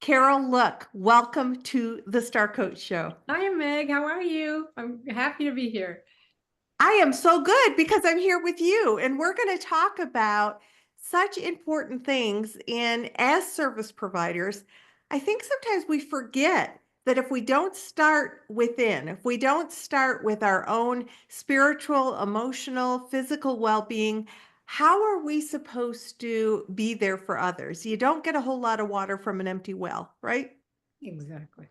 Carol, look, welcome to the Star Coach Show. Hi, Meg. How are you? I'm happy to be here. I am so good because I'm here with you, and we're going to talk about such important things. And as service providers, I think sometimes we forget that if we don't start within, if we don't start with our own spiritual, emotional, physical well being, how are we supposed to be there for others? You don't get a whole lot of water from an empty well, right? Exactly.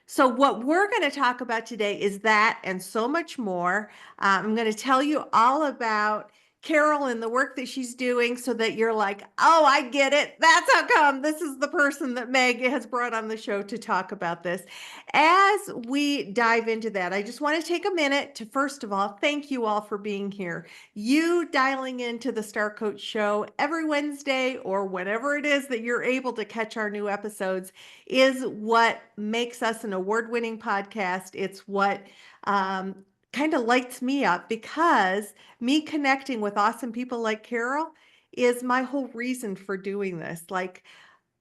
So, what we're going to talk about today is that and so much more. I'm going to tell you all about Carol and the work that she's doing so that you're like, oh, I get it. That's how come this is the person that Meg has brought on the show to talk about this. As we dive into that, I just want to take a minute to, first of all, thank you all for being here. You dialing into the Star Coach Show every Wednesday or whenever it is that you're able to catch our new episodes is what makes us an award-winning podcast. It's what kind of lights me up because me connecting with awesome people like Carol is my whole reason for doing this. Like,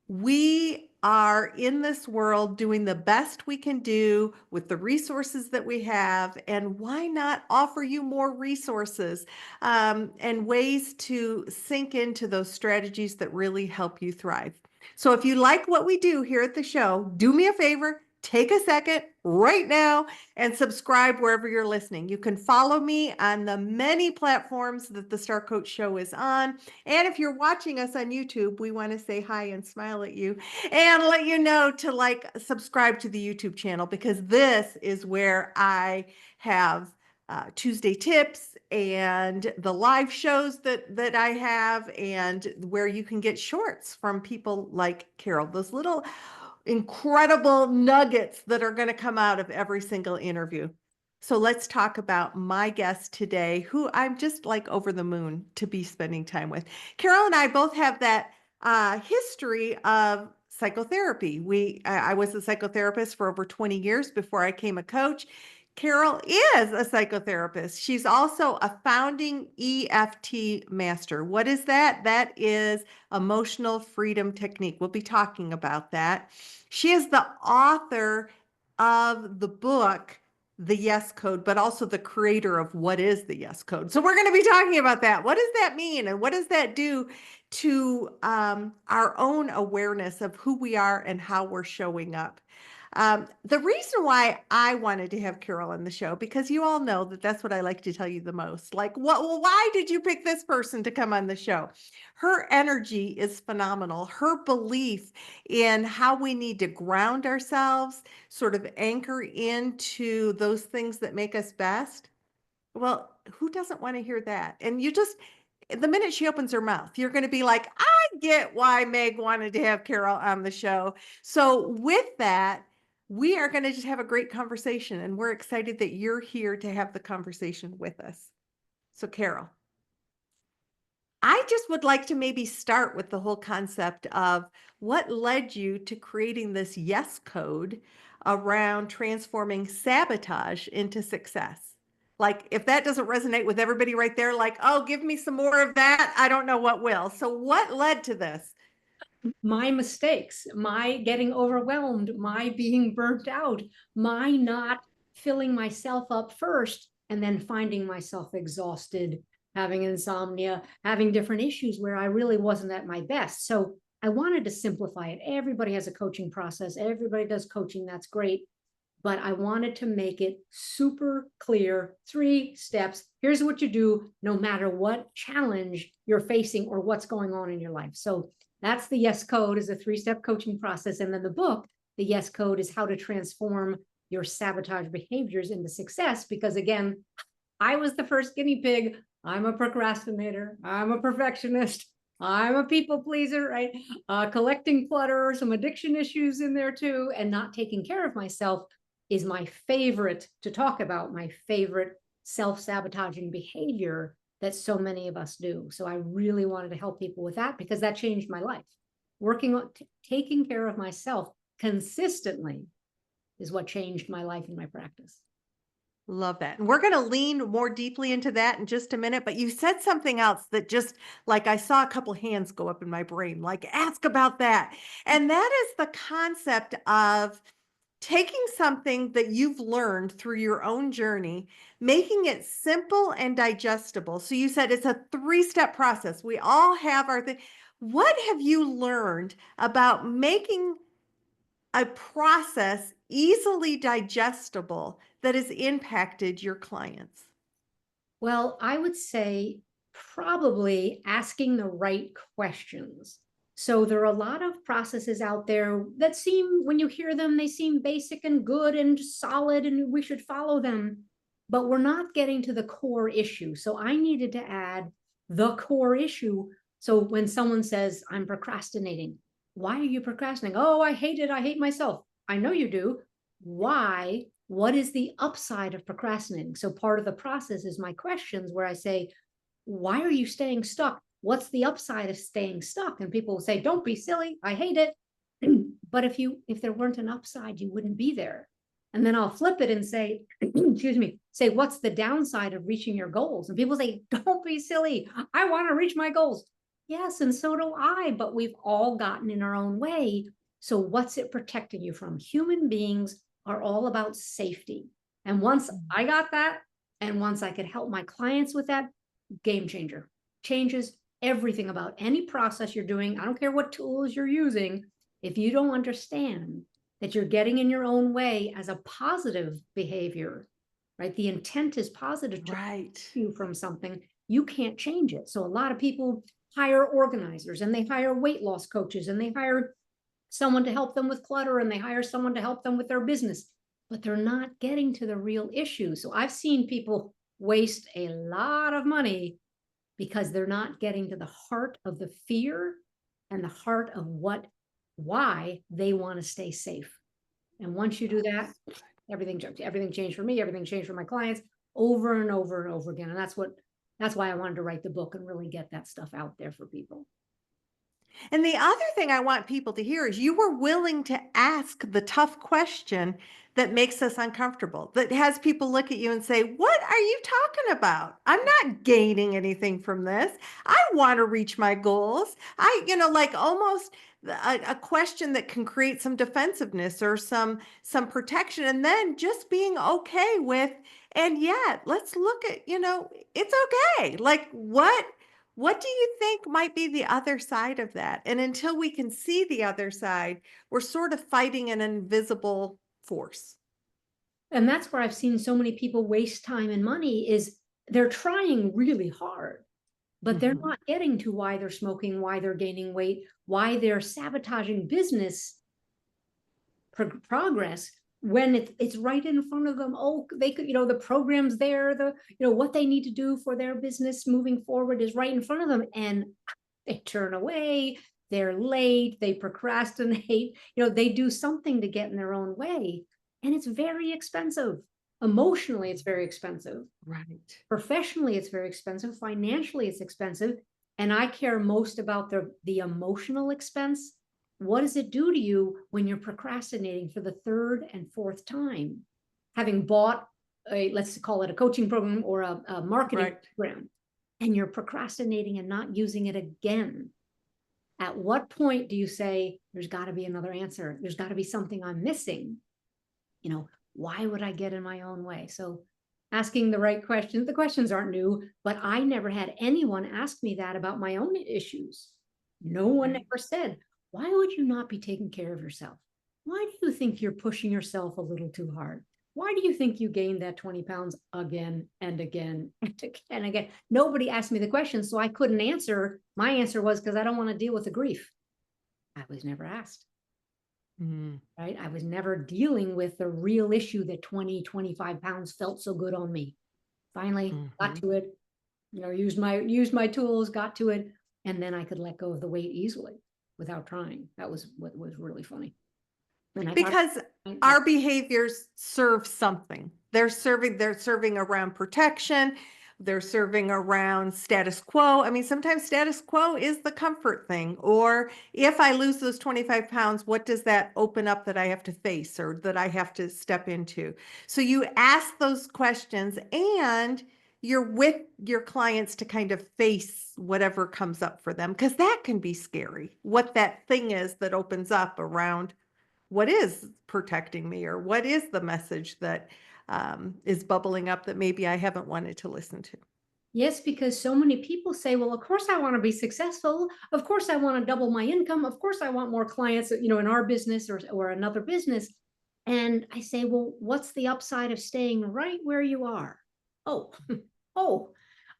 we are in this world doing the best we can do with the resources that we have, and why not offer you more resources and ways to sink into those strategies that really help you thrive. So if you like what we do here at the show, do me a favor, take a second right now and subscribe wherever you're listening. You can follow me on the many platforms that the Star Coach Show is on. And if you're watching us on YouTube, we want to say hi and smile at you and let you know to subscribe to the YouTube channel, because this is where I have Tuesday tips and the live shows that I have, and where you can get shorts from people like Carol, those little incredible nuggets that are going to come out of every single interview. So let's talk about my guest today, who I'm just like over the moon to be spending time with. Carol and I both have that history of psychotherapy. I was a psychotherapist for over 20 years before I became a coach. Carol is a psychotherapist. She's also a founding EFT master. What is that? That is emotional freedom technique. We'll be talking about that. She is the author of the book, The Yes Code, but also the creator of what is the Yes Code. So we're going to be talking about that. What does that mean? And what does that do to our own awareness of who we are and how we're showing up? The reason why I wanted to have Carol on the show, because you all know that that's what I like to tell you the most. Like, why did you pick this person to come on the show? Her energy is phenomenal. Her belief in how we need to ground ourselves, sort of anchor into those things that make us best. Well, who doesn't want to hear that? And the minute she opens her mouth, you're going to be like, I get why Meg wanted to have Carol on the show. So with that, we are going to just have a great conversation, and we're excited that you're here to have the conversation with us. So Carol, I just would like to maybe start with the whole concept of what led you to creating this yes code around transforming sabotage into success. Like, if that doesn't resonate with everybody right there, like, oh, give me some more of that, I don't know what will. So what led to this? My mistakes, my getting overwhelmed, my being burnt out, my not filling myself up first and then finding myself exhausted, having insomnia, having different issues where I really wasn't at my best. So I wanted to simplify it. Everybody has a coaching process. Everybody does coaching. That's great. But I wanted to make it super clear, 3 steps. Here's what you do no matter what challenge you're facing or what's going on in your life. So that's the Yes Code, is a 3-step coaching process. And then the book, the Yes Code, is how to transform your sabotage behaviors into success. Because again, I was the first guinea pig. I'm a procrastinator. I'm a perfectionist. I'm a people pleaser, right? Collecting clutter, some addiction issues in there too, and not taking care of myself is my favorite to talk about, my favorite self-sabotaging behavior that so many of us do. So I really wanted to help people with that because that changed my life. Working on taking care of myself consistently is what changed my life and my practice. Love that. And we're going to lean more deeply into that in just a minute. But you said something else that just like I saw a couple hands go up in my brain, like ask about that. And that is the concept of taking something that you've learned through your own journey, making it simple and digestible. So you said it's a three-step process. We all have our thing. What have you learned about making a process easily digestible that has impacted your clients? Well, I would say probably asking the right questions. So there are a lot of processes out there that seem, when you hear them, they seem basic and good and solid, and we should follow them. But we're not getting to the core issue. So I needed to add the core issue. So when someone says, I'm procrastinating, why are you procrastinating? Oh, I hate it. I hate myself. I know you do. Why? What is the upside of procrastinating? So part of the process is my questions where I say, why are you staying stuck? What's the upside of staying stuck? And people will say, don't be silly. I hate it. But if there weren't an upside, you wouldn't be there. And then I'll flip it and say, excuse me, say, what's the downside of reaching your goals? And people say, don't be silly. I want to reach my goals. Yes, and so do I, but we've all gotten in our own way. So what's it protecting you from? Human beings are all about safety. And once I got that, and once I could help my clients with that, game changer. Changes everything about any process you're doing. I don't care what tools you're using. If you don't understand that you're getting in your own way as a positive behavior, right? The intent is positive to Right. you from something, you can't change it. So a lot of people hire organizers and they hire weight loss coaches and they hire someone to help them with clutter and they hire someone to help them with their business, but they're not getting to the real issue. So I've seen people waste a lot of money because they're not getting to the heart of the fear and the heart of why they want to stay safe. And once you do that, everything changed for me, everything changed for my clients over and over and over again. And that's why I wanted to write the book and really get that stuff out there for people. And the other thing I want people to hear is you were willing to ask the tough question that makes us uncomfortable, that has people look at you and say, what are you talking about? I'm not gaining anything from this. I want to reach my goals. Like almost a question that can create some defensiveness or some protection. And then just being okay with, and yet let's look at, it's okay. Like what do you think might be the other side of that? And until we can see the other side, we're sort of fighting an invisible force. And that's where I've seen so many people waste time and money is they're trying really hard, but they're Mhm. not getting to why they're smoking, why they're gaining weight, why they're sabotaging business progress when it's right in front of them. Oh, they could, the program's there, what they need to do for their business moving forward is right in front of them. And they turn away, they're late, they procrastinate, they do something to get in their own way. And it's very expensive. Emotionally, it's very expensive. Right. Professionally, it's very expensive. Financially, it's expensive. And I care most about the emotional expense. What does it do to you when you're procrastinating for the third and fourth time? Having bought let's call it a coaching program or a marketing Right. program, and you're procrastinating and not using it again. At what point do you say, there's got to be another answer? There's got to be something I'm missing. Why would I get in my own way? So asking the right questions, the questions aren't new, but I never had anyone ask me that about my own issues. No one Right. ever said, why would you not be taking care of yourself? Why do you think you're pushing yourself a little too hard? Why do you think you gained that 20 pounds again and again and again and again? Nobody asked me the question, so I couldn't answer. My answer was because I don't want to deal with the grief. I was never asked. Mm. Right? I was never dealing with the real issue that 20, 25 pounds felt so good on me. Finally got Mhm. to it, used my tools, got to it, and then I could let go of the weight easily without trying. That was what was really funny. And I got, Because yeah, our behaviors serve something. They're serving around protection. they're serving around status quo. I mean, sometimes status quo is the comfort thing. Or if I lose those 25 pounds, what does that open up that I have to face or that I have to step into? So you ask those questions and you're with your clients to kind of face whatever comes up for them, because that can be scary. What that thing is that opens up around what is protecting me, or what is the message that is bubbling up that maybe I haven't wanted to listen to. Yes, because so many people say, well, of course I want to be successful. Of course I want to double my income. Of course I want more clients, in our business or another business. And I say, well, what's the upside of staying right where you are? Oh, oh,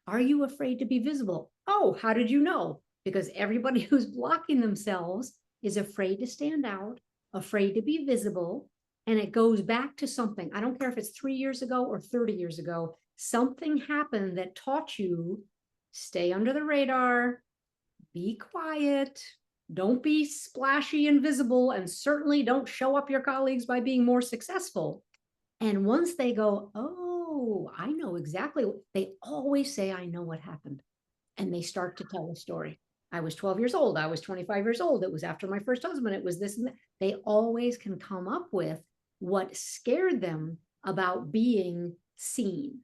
are you afraid to be visible? Oh, how did you know? Because everybody who's blocking themselves is afraid to stand out, afraid to be visible. And it goes back to something. I don't care if it's 3 years ago or 30 years ago. Something happened that taught you stay under the radar, be quiet, don't be splashy and visible, and certainly don't show up your colleagues by being more successful. And once they go, oh, I know exactly, they always say, I know what happened. And they start to tell a story. I was 12 years old. I was 25 years old. It was after my first husband. It was this and that. They always can come up with what scared them about being seen.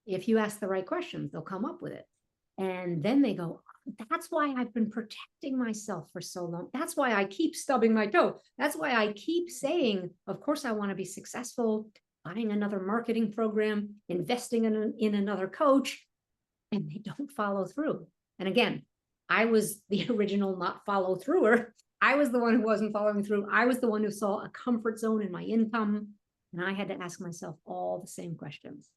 If you ask the right questions, they'll come up with it. And then they go, that's why I've been protecting myself for so long. That's why I keep stubbing my toe. That's why I keep saying, of course, I want to be successful, buying another marketing program, investing in another coach, and they don't follow through. And again, I was the original not follow througher. I was the one who wasn't following through. I was the one who saw a comfort zone in my income. And I had to ask myself all the same questions.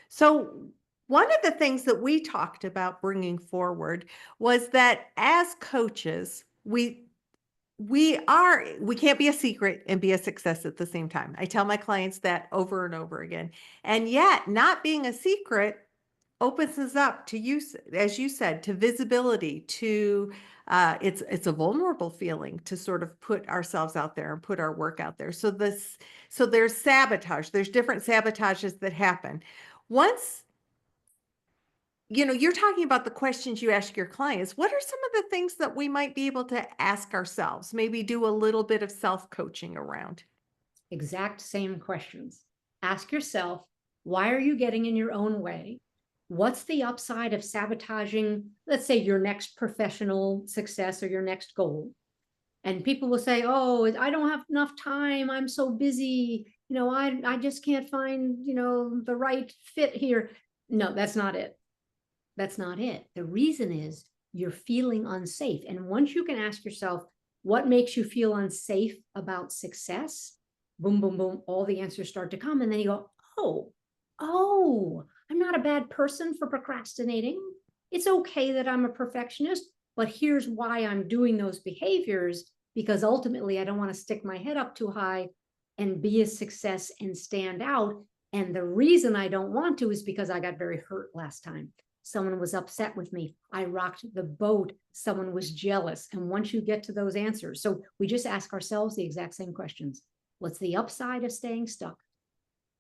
So one of the things that we talked about bringing forward was that as coaches, we can't be a secret and be a success at the same time. I tell my clients that over and over again. And yet not being a secret opens us up to use, as you said, to visibility, to it's a vulnerable feeling to sort of put ourselves out there and put our work out there. So there's sabotage. There's different sabotages that happen. Once you're talking about the questions you ask your clients, what are some of the things that we might be able to ask ourselves? Maybe do a little bit of self-coaching around. Exact same questions. Ask yourself, why are you getting in your own way? What's the upside of sabotaging, let's say, your next professional success or your next goal? And people will say, oh, I don't have enough time. I'm so busy. I just can't find, the right fit here. No, that's not it. That's not it. The reason is you're feeling unsafe. And once you can ask yourself, what makes you feel unsafe about success? Boom, boom, boom, all the answers start to come. And then you go, oh, I'm not a bad person for procrastinating. It's okay that I'm a perfectionist, but here's why I'm doing those behaviors, because ultimately I don't want to stick my head up too high and be a success and stand out. And the reason I don't want to is because I got very hurt last time. Someone was upset with me. I rocked the boat. Someone was jealous. And once you get to those answers, so we just ask ourselves the exact same questions. What's the upside of staying stuck?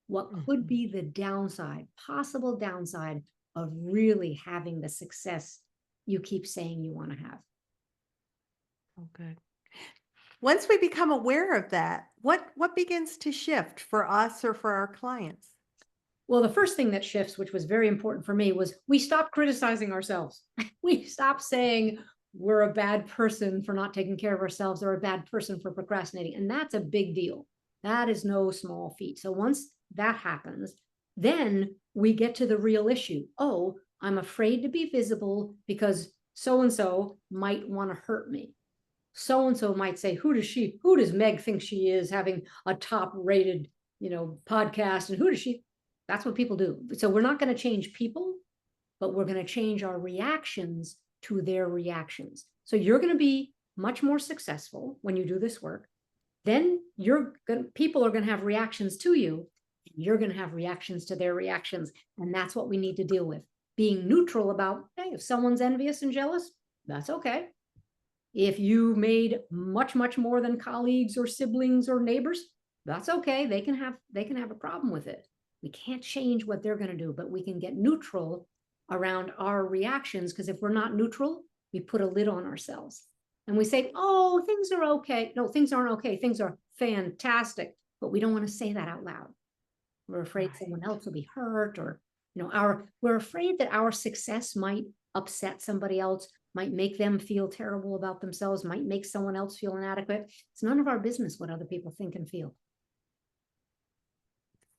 What could be the downside, possible downside of really having the success you keep saying you want to have? Oh, good. Once we become aware of that, what begins to shift for us or for our clients? Well, the first thing that shifts, which was very important for me, was we stopped criticizing ourselves. We stopped saying we're a bad person for not taking care of ourselves or a bad person for procrastinating. And that's a big deal. That is no small feat. So once that happens, then we get to the real issue. Oh, I'm afraid to be visible because so-and-so might want to hurt me. So-and-so might say, who does Meg think she is, having a top rated, podcast? And who does she? That's what people do. So we're not going to change people, but we're going to change our reactions to their reactions. So you're going to be much more successful when you do this work. Then people are going to have reactions to you, and you're going to have reactions to their reactions. And that's what we need to deal with. Being neutral about, hey, if someone's envious and jealous, that's okay. If you made much, much more than colleagues or siblings or neighbors, that's okay. They can have a problem with it. We can't change what they're going to do, but we can get neutral around our reactions, because if we're not neutral, we put a lid on ourselves and we say, oh, things are okay. No, things aren't okay. Things are fantastic. But we don't want to say that out loud. We're afraid Right. someone else will be hurt, or, we're afraid that our success might upset somebody else, might make them feel terrible about themselves, might make someone else feel inadequate. It's none of our business what other people think and feel.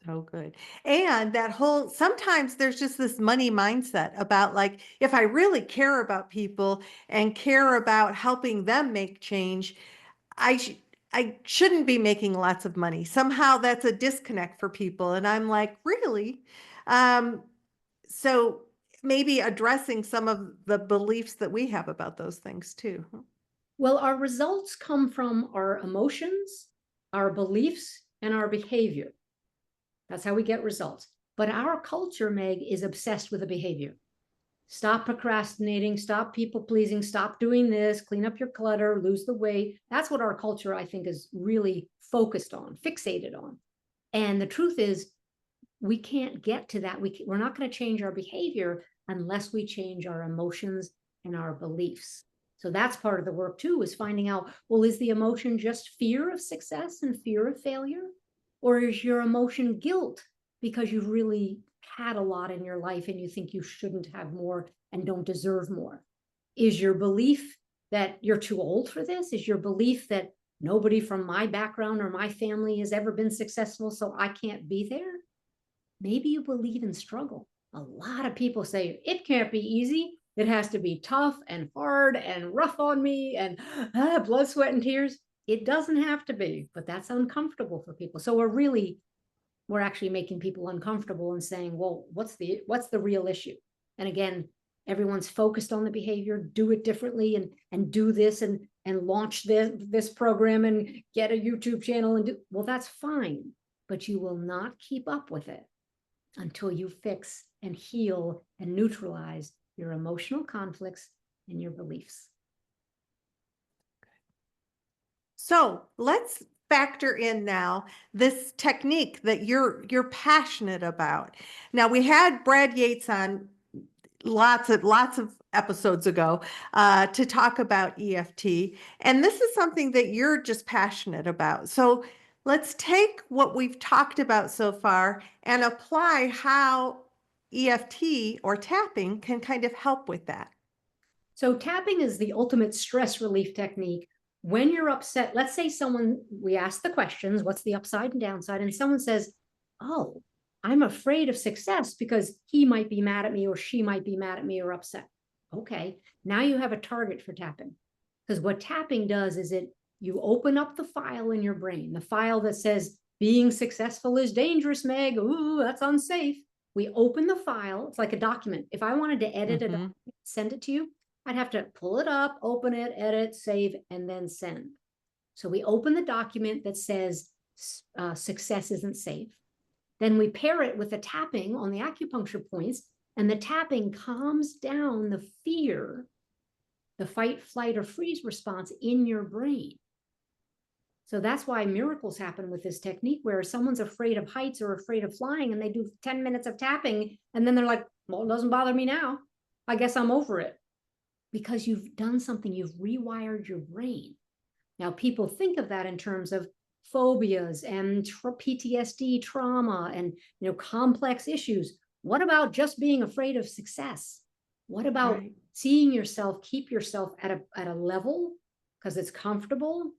So good. And that whole, sometimes there's just this money mindset about like, if I really care about people and care about helping them make change, I sh I shouldn't be making lots of money. Somehow that's a disconnect for people. And I'm like, really? Um, so maybe addressing some of the beliefs that we have about those things too. Well, our results come from our emotions, our beliefs, and our behavior. That's how we get results. But our culture, Meg, is obsessed with the behavior. Stop procrastinating, stop people pleasing, stop doing this, clean up your clutter, lose the weight. That's what our culture, I think, is really focused on, fixated on. And the truth is, we can't get to that. We're not going to change our behavior unless we change our emotions and our beliefs. So that's part of the work too, is finding out, well, is the emotion just fear of success and fear of failure? Or is your emotion guilt because you've really had a lot in your life and you think you shouldn't have more and don't deserve more? Is your belief that you're too old for this? Is your belief that nobody from my background or my family has ever been successful, so I can't be there? Maybe you believe in struggle. A lot of people say it can't be easy. It has to be tough and hard and rough on me and blood, sweat, and tears. It doesn't have to be, but that's uncomfortable for people. So we're actually making people uncomfortable and saying, well, what's the real issue? And again, everyone's focused on the behavior, do it differently, and do this and launch this program and get a YouTube channel and do, well, that's fine, but you will not keep up with it until you fix and heal and neutralize your emotional conflicts and your beliefs. So let's factor in now this technique that you're passionate about. Now we had Brad Yates on lots of episodes ago to talk about EFT, and this is something that you're just passionate about. So let's take what we've talked about so far and apply how EFT or tapping can kind of help with that. So tapping is the ultimate stress relief technique. When you're upset, let's say we ask the questions, what's the upside and downside? And someone says, oh, I'm afraid of success because he might be mad at me or she might be mad at me or upset. Okay, now you have a target for tapping. Because what tapping does is you open up the file in your brain, the file that says being successful is dangerous, Meg. Ooh, that's unsafe. We open the file. It's like a document. If I wanted to edit a document, send it to you, I'd have to pull it up, open it, edit, save, and then send. So we open the document that says success isn't safe. Then we pair it with the tapping on the acupuncture points, and the tapping calms down the fear, the fight, flight, or freeze response in your brain. So that's why miracles happen with this technique, where someone's afraid of heights or afraid of flying, and they do 10 minutes of tapping, and then they're like, well, it doesn't bother me now. I guess I'm over it. Because you've done something, you've rewired your brain. Now, people think of that in terms of phobias and PTSD, trauma, and complex issues. What about just being afraid of success? What about seeing yourself, keep yourself at a level because it's comfortable?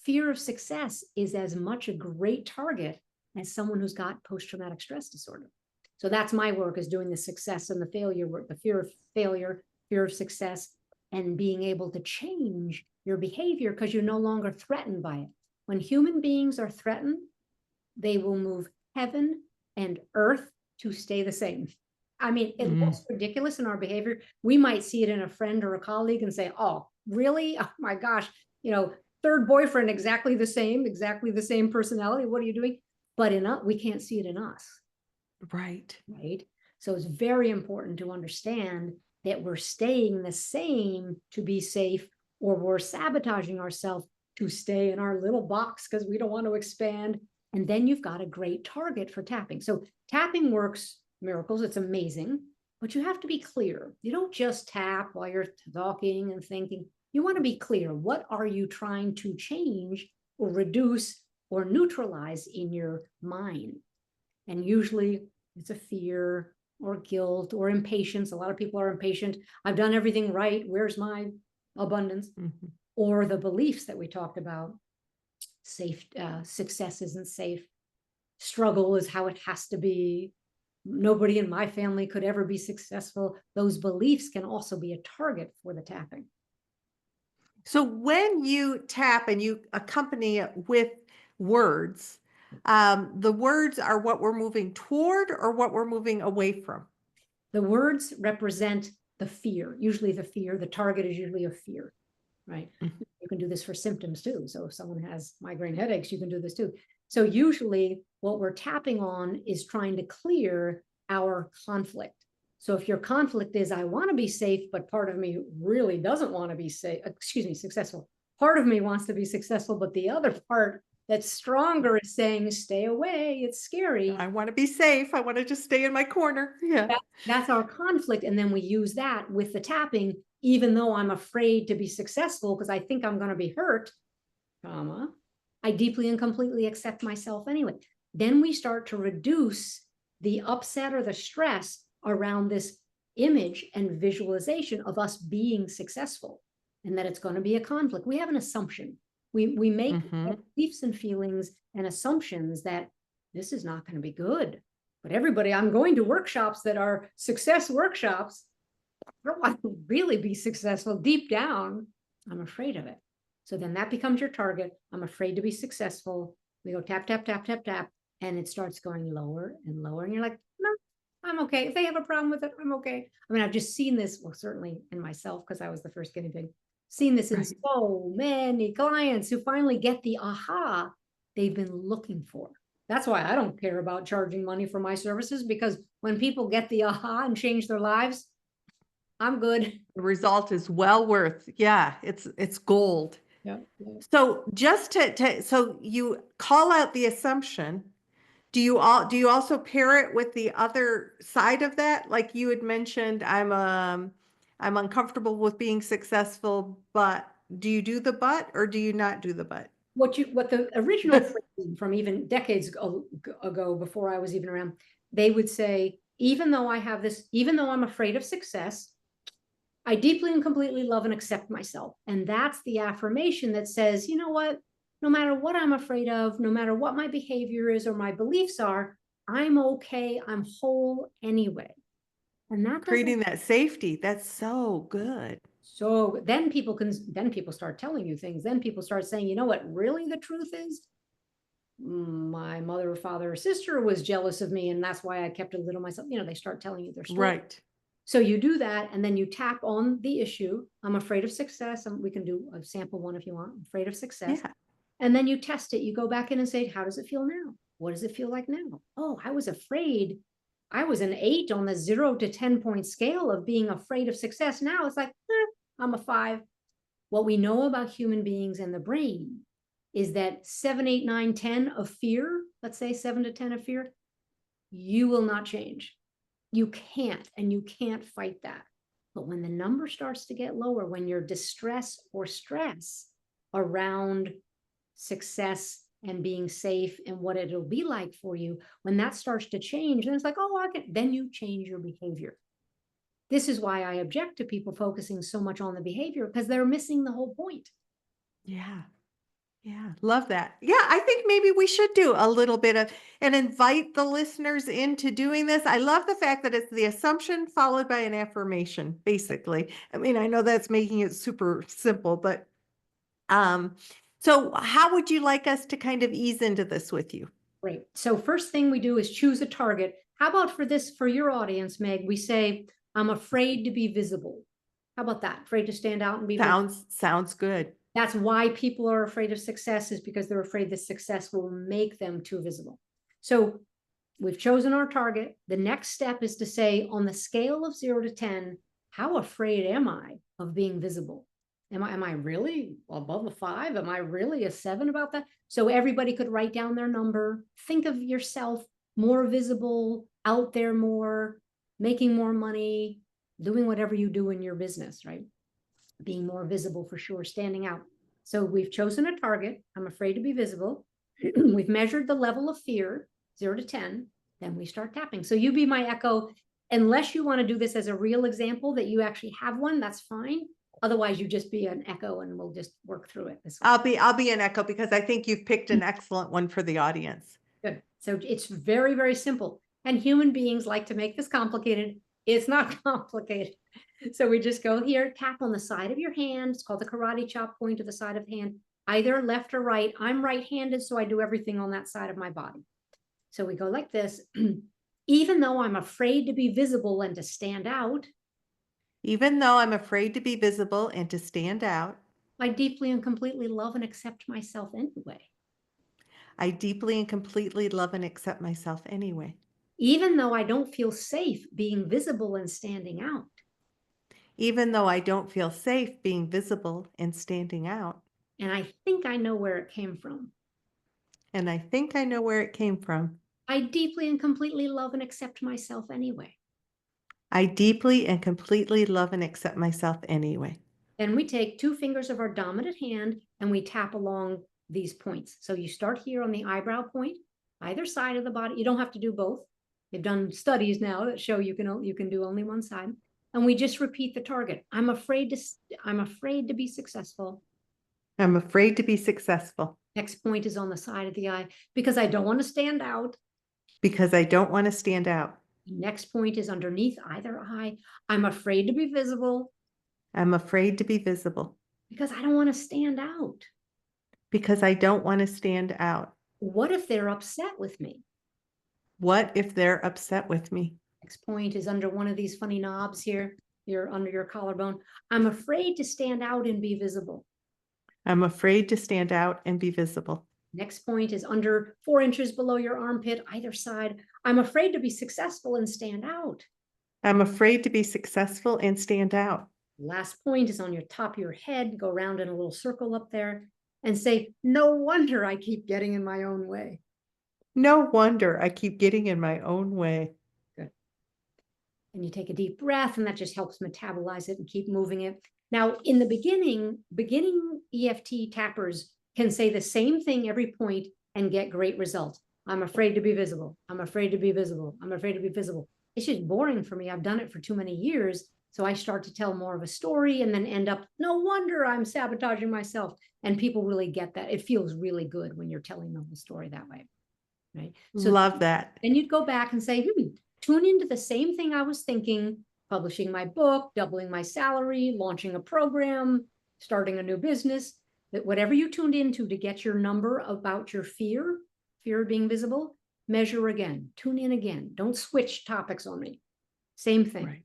Fear of success is as much a great target as someone who's got post-traumatic stress disorder. So that's my work, is doing the success and the failure work, the fear of failure, fear of success, and being able to change your behavior because you're no longer threatened by it. When human beings are threatened, they will move heaven and earth to stay the same. I mean, it looks ridiculous in our behavior. We might see it in a friend or a colleague and say, oh, really? Oh my gosh, third boyfriend, exactly the same personality. What are you doing? But we can't see it in us. Right. Right. So it's very important to understand that we're staying the same to be safe, or we're sabotaging ourselves to stay in our little box because we don't want to expand. And then you've got a great target for tapping. So tapping works miracles. It's amazing, but you have to be clear. You don't just tap while you're talking and thinking. You want to be clear. What are you trying to change or reduce or neutralize in your mind? And usually it's a fear or guilt or impatience. A lot of people are impatient. I've done everything right. Where's my abundance? Mhm. Or the beliefs that we talked about. Safe, success isn't safe. Struggle is how it has to be. Nobody in my family could ever be successful. Those beliefs can also be a target for the tapping. So when you tap and you accompany it with words, the words are what we're moving toward or what we're moving away from. The words represent the fear, usually the fear. The target is usually a fear, right? Mhm. You can do this for symptoms too. So if someone has migraine headaches, you can do this too. So usually what we're tapping on is trying to clear our conflict. So if your conflict is, I want to be safe, but part of me really doesn't want to be safe, successful. Part of me wants to be successful, but the other part that's stronger is saying, stay away. It's scary. I want to be safe. I want to just stay in my corner. Yeah. That's our conflict. And then we use that with the tapping, even though I'm afraid to be successful because I think I'm going to be hurt, comma, I deeply and completely accept myself anyway. Then we start to reduce the upset or the stress around this image and visualization of us being successful and that it's going to be a conflict. We have an assumption. We make Mhm. beliefs and feelings and assumptions that this is not going to be good. But everybody, I'm going to workshops that are success workshops. I don't want to really be successful deep down. I'm afraid of it. So then that becomes your target. I'm afraid to be successful. We go tap, tap, tap, tap, tap, and it starts going lower and lower. And you're like, no, I'm okay. If they have a problem with it, I'm okay. I mean, I've just seen this, well, certainly in myself, because I was the first guinea pig, seen this in Right. so many clients who finally get the aha they've been looking for. That's why I don't care about charging money for my services, because when people get the aha and change their lives, I'm good. The result is well worth. Yeah, it's gold. Yeah. So just so you call out the assumption. Do you also pair it with the other side of that? Like you had mentioned, I'm uncomfortable with being successful, but do you do the but or do you not do the but? What the original phrasing from even decades ago, before I was even around, they would say, even though I have this, even though I'm afraid of success, I deeply and completely love and accept myself. And that's the affirmation that says, you know what, no matter what I'm afraid of, no matter what my behavior is or my beliefs are, I'm okay. I'm whole anyway. And that doesn't. Creating that safety, that's so good. So then people start telling you things. Then people start saying, you know what, really the truth is, my mother or father or sister was jealous of me, and that's why I kept a little myself. They start telling you their story. Right. So you do that, and then you tap on the issue. I'm afraid of success. We can do a sample one if you want. I'm afraid of success. Yeah. And then you test it. You go back in and say, how does it feel now? What does it feel like now? Oh, I was afraid. I was an 8 on the 0 to 10 point scale of being afraid of success. Now it's like, I'm a 5. What we know about human beings and the brain is that 7, 8, 9, 10 of fear, let's say 7 to 10 of fear, you will not change. You can't, and you can't fight that. But when the number starts to get lower, when your distress or stress around success and being safe and what it'll be like for you, when that starts to change, then it's like, oh, then you change your behavior. This is why I object to people focusing so much on the behavior, because they're missing the whole point. Yeah. Yeah, love that. Yeah, I think maybe we should do a little bit of and invite the listeners into doing this. I love the fact that it's the assumption followed by an affirmation, basically. I mean, I know that's making it super simple, but um, so how would you like us to kind of ease into this with you? Great. So first thing we do is choose a target. How about for your audience, Meg, we say, I'm afraid to be visible. How about that? Afraid to stand out and be visible. Sounds good. That's why people are afraid of success, is because they're afraid that success will make them too visible. So we've chosen our target. The next step is to say, on the scale of 0 to 10, how afraid am I of being visible? Am I really above a 5? Am I really a 7 about that? So everybody could write down their number. Think of yourself more visible, out there more, making more money, doing whatever you do in your business, right? Being more visible for sure, standing out. So we've chosen a target. I'm afraid to be visible. We've measured the level of fear, 0 to 10. Then we start tapping. So you be my echo. Unless you want to do this as a real example that you actually have one, that's fine. Otherwise, you just be an echo and we'll just work through it this way. I'll be an echo because I think you've picked an excellent one for the audience. Good. So it's very, very simple. And human beings like to make this complicated. It's not complicated. So we just go here, tap on the side of your hand. It's called the karate chop, point to the side of the hand, either left or right. I'm right-handed, so I do everything on that side of my body. So we go like this. Even though I'm afraid to be visible and to stand out, Even though I'm afraid to be visible and to stand out, I deeply and completely love and accept myself anyway. I deeply and completely love and accept myself anyway. Even though I don't feel safe being visible and standing out, Even though I don't feel safe being visible and standing out, and I think I know where it came from, and I think I know where it came from, I deeply and completely love and accept myself anyway. I deeply and completely love and accept myself anyway. Then we take 2 fingers of our dominant hand and we tap along these points. So you start here on the eyebrow point, either side of the body. You don't have to do both. They've done studies now that show you can do only one side. And we just repeat the target. I'm afraid to be successful. I'm afraid to be successful Next point is on the side of the eye because I don't want to stand out. because I don't want to stand out. Next point is underneath either eye. I'm afraid to be visible I'm afraid to be visible because I don't want to stand out. because I don't want to stand out. What if they're upset with me? What if they're upset with me? Next point is under one of these funny knobs here. You're under your collarbone. I'm afraid to stand out and be visible. I'm afraid to stand out and be visible. Next point is under 4 inches below your armpit, either side. I'm afraid to be successful and stand out. I'm afraid to be successful and stand out. Last point is on your top of your head. Go around in a little circle up there and say, no wonder I keep getting in my own way. No wonder I keep getting in my own way. Good. And you take a deep breath, and that just helps metabolize it and keep moving it. Now, in the beginning EFT tappers can say the same thing every point and get great results. I'm afraid to be visible. I'm afraid to be visible. I'm afraid to be visible. It's just boring for me. I've done it for too many years. So I start to tell more of a story and then end up, no wonder I'm sabotaging myself. And people really get that. It feels really good when you're telling them the story that way. Right. So Love that. then you'd go back and say, tune into the same thing I was thinking, publishing my book, doubling my salary, launching a program, starting a new business, that whatever you tuned into to get your number about your fear of being visible, measure again, tune in again. Don't switch topics on me. Same thing. Right.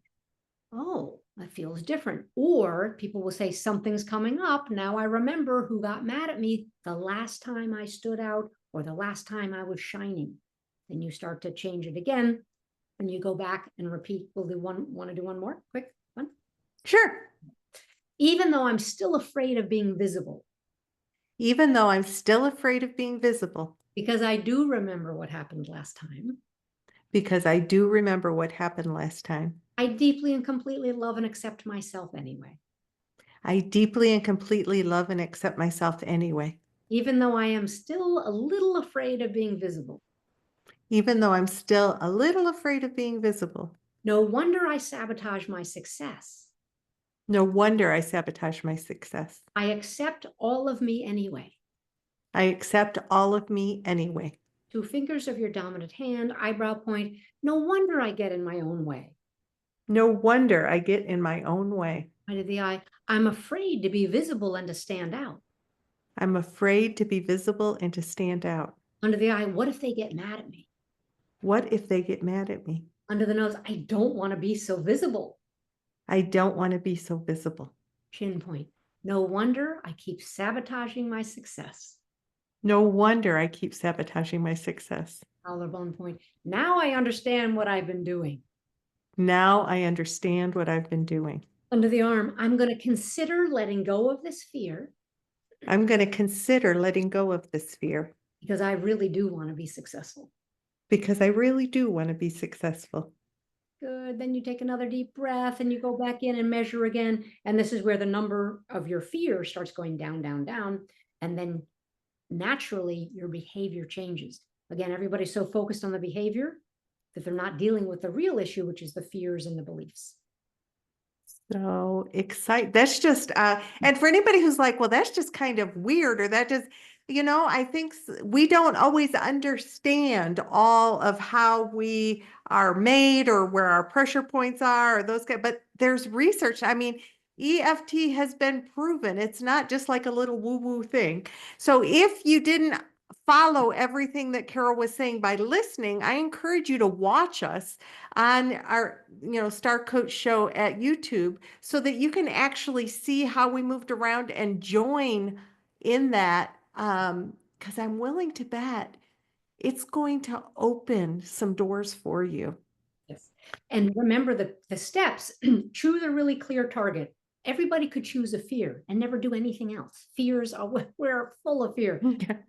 Oh, that feels different. Or people will say something's coming up. Now I remember who got mad at me the last time I stood out or the last time I was shining. Then you start to change it again and you go back and repeat. We'll do one. Want to do one more quick one? Sure. Even though I'm still afraid of being visible. Even though I'm still afraid of being visible. Because I do remember what happened last time. Because I do remember what happened last time. I deeply and completely love and accept myself anyway. I deeply and completely love and accept myself anyway. Even though I am still a little afraid of being visible. Even though I'm still a little afraid of being visible. No wonder I sabotage my success. No wonder I sabotage my success. I accept all of me anyway. I accept all of me anyway. 2 fingers of your dominant hand, eyebrow point. No wonder I get in my own way. No wonder I get in my own way. Side of the eye. I'm afraid to be visible and to stand out. I'm afraid to be visible and to stand out. Under the eye. What if they get mad at me? What if they get mad at me? Under the nose. I don't want to be so visible. I don't want to be so visible. Chin point. No wonder I keep sabotaging my success. No wonder I keep sabotaging my success. Collarbone point. Now I understand what I've been doing. Now I understand what I've been doing. Under the arm, I'm going to consider letting go of this fear I'm going to consider letting go of this fear because I really do want to be successful. because I really do want to be successful. Good. Then you take another deep breath and you go back in and measure again. And this is where the number of your fear starts going down, down, down. And then naturally your behavior changes. Again, everybody's so focused on the behavior that they're not dealing with the real issue, which is the fears and the beliefs. So excited. That's just, and for anybody who's like, well, that's just kind of weird, or that just, I think we don't always understand all of how we are made or where our pressure points are, or those guys, but there's research. I mean, EFT has been proven. It's not just like a little woo-woo thing. So if you didn't follow everything that Carol was saying by listening, I encourage you to watch us on our, Star Coach show at YouTube so that you can actually see how we moved around and join in that. Because I'm willing to bet it's going to open some doors for you. Yes. And remember the steps, choose a really clear target. Everybody could choose a fear and never do anything else. Fears are, we're full of fear.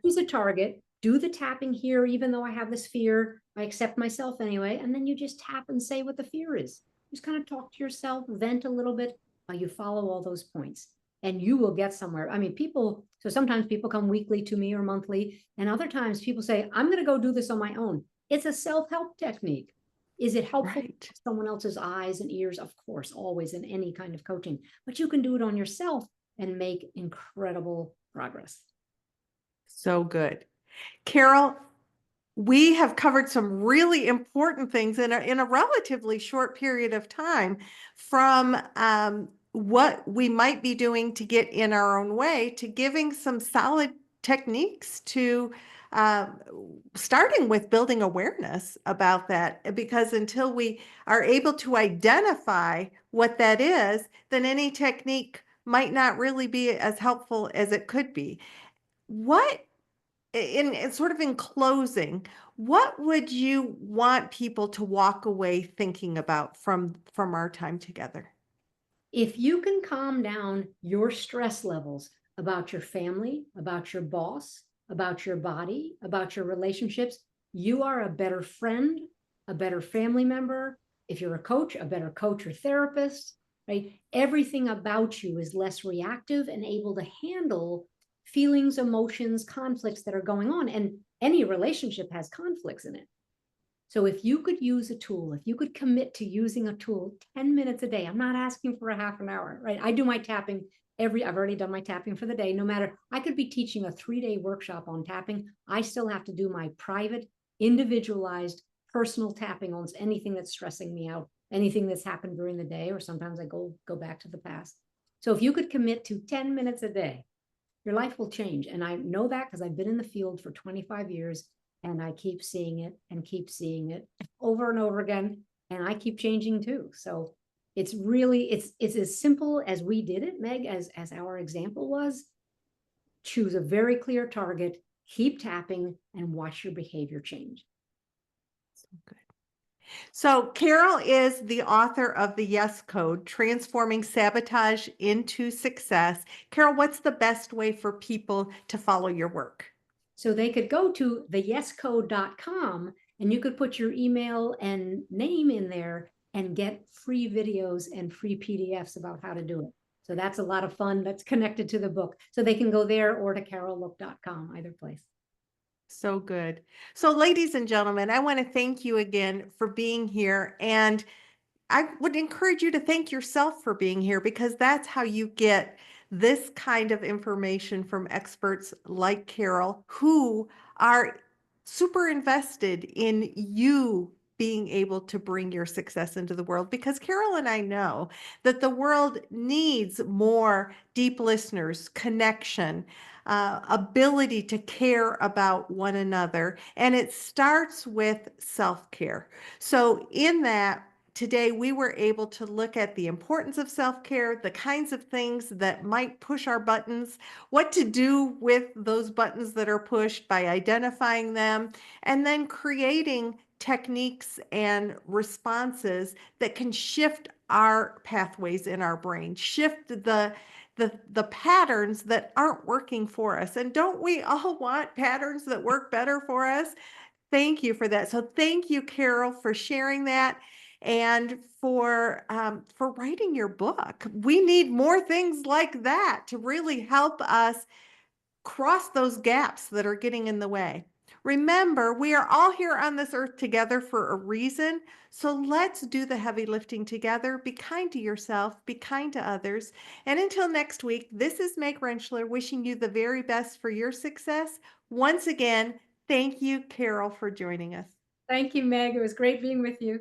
Choose a target, do the tapping here, even though I have this fear, I accept myself anyway. And then you just tap and say what the fear is. Just kind of talk to yourself, vent a little bit while you follow all those points. And you will get somewhere. I mean, so sometimes people come weekly to me or monthly, and other times people say, I'm going to go do this on my own. It's a self-help technique. Is it helpful Right. to someone else's eyes and ears? Of course, always in any kind of coaching, but you can do it on yourself and make incredible progress. So good. Carol, we have covered some really important things in a relatively short period of time, from what we might be doing to get in our own way to giving some solid techniques to uh, starting with building awareness about that. Because until we are able to identify what that is, then any technique might not really be as helpful as it could be. What in sort of in closing, what would you want people to walk away thinking about from our time together? If you can calm down your stress levels about your family, about your boss, about your body, about your relationships, you are a better friend, a better family member. If you're a coach, a better coach or therapist, right? Everything about you is less reactive and able to handle feelings, emotions, conflicts that are going on. And any relationship has conflicts in it. So if you could use a tool, if you could commit to using a tool 10 minutes a day, I'm not asking for a half an hour, right? I do my tapping I've already done my tapping for the day. No matter, I could be teaching a 3-day workshop on tapping. I still have to do my private, individualized, personal tapping on anything that's stressing me out, anything that's happened during the day, or sometimes I go back to the past. So if you could commit to 10 minutes a day, your life will change. And I know that because I've been in the field for 25 years and I keep seeing it over and over again. And I keep changing too. So it's really, it's as simple as we did it, Meg, as our example was. Choose a very clear target, keep tapping, and watch your behavior change. So good. So Carol is the author of the Yes Code, Transforming Sabotage into Success. Carol, what's the best way for people to follow your work? So they could go to theyescode.com and you could put your email and name in there and get free videos and free PDFs about how to do it. So that's a lot of fun. That's connected to the book. So they can go there or to carollook.com, either place. So good. So, ladies and gentlemen, I want to thank you again for being here. And I would encourage you to thank yourself for being here, because that's how you get this kind of information from experts like Carol, who are super invested in you being able to bring your success into the world. Because Carol and I know that the world needs more deep listeners, connection, ability to care about one another. And it starts with self-care. So in that, today, we were able to look at the importance of self-care, the kinds of things that might push our buttons, what to do with those buttons that are pushed by identifying them, and then creating techniques and responses that can shift our pathways in our brain, shift the patterns that aren't working for us. And don't we all want patterns that work better for us? Thank you for that. So thank you, Carol, for sharing that and for writing your book. We need more things like that to really help us cross those gaps that are getting in the way. Remember, we are all here on this earth together for a reason. So let's do the heavy lifting together. Be kind to yourself, be kind to others. And until next week, this is Meg Rentschler wishing you the very best for your success. Once again, thank you, Carol, for joining us. Thank you, Meg. It was great being with you.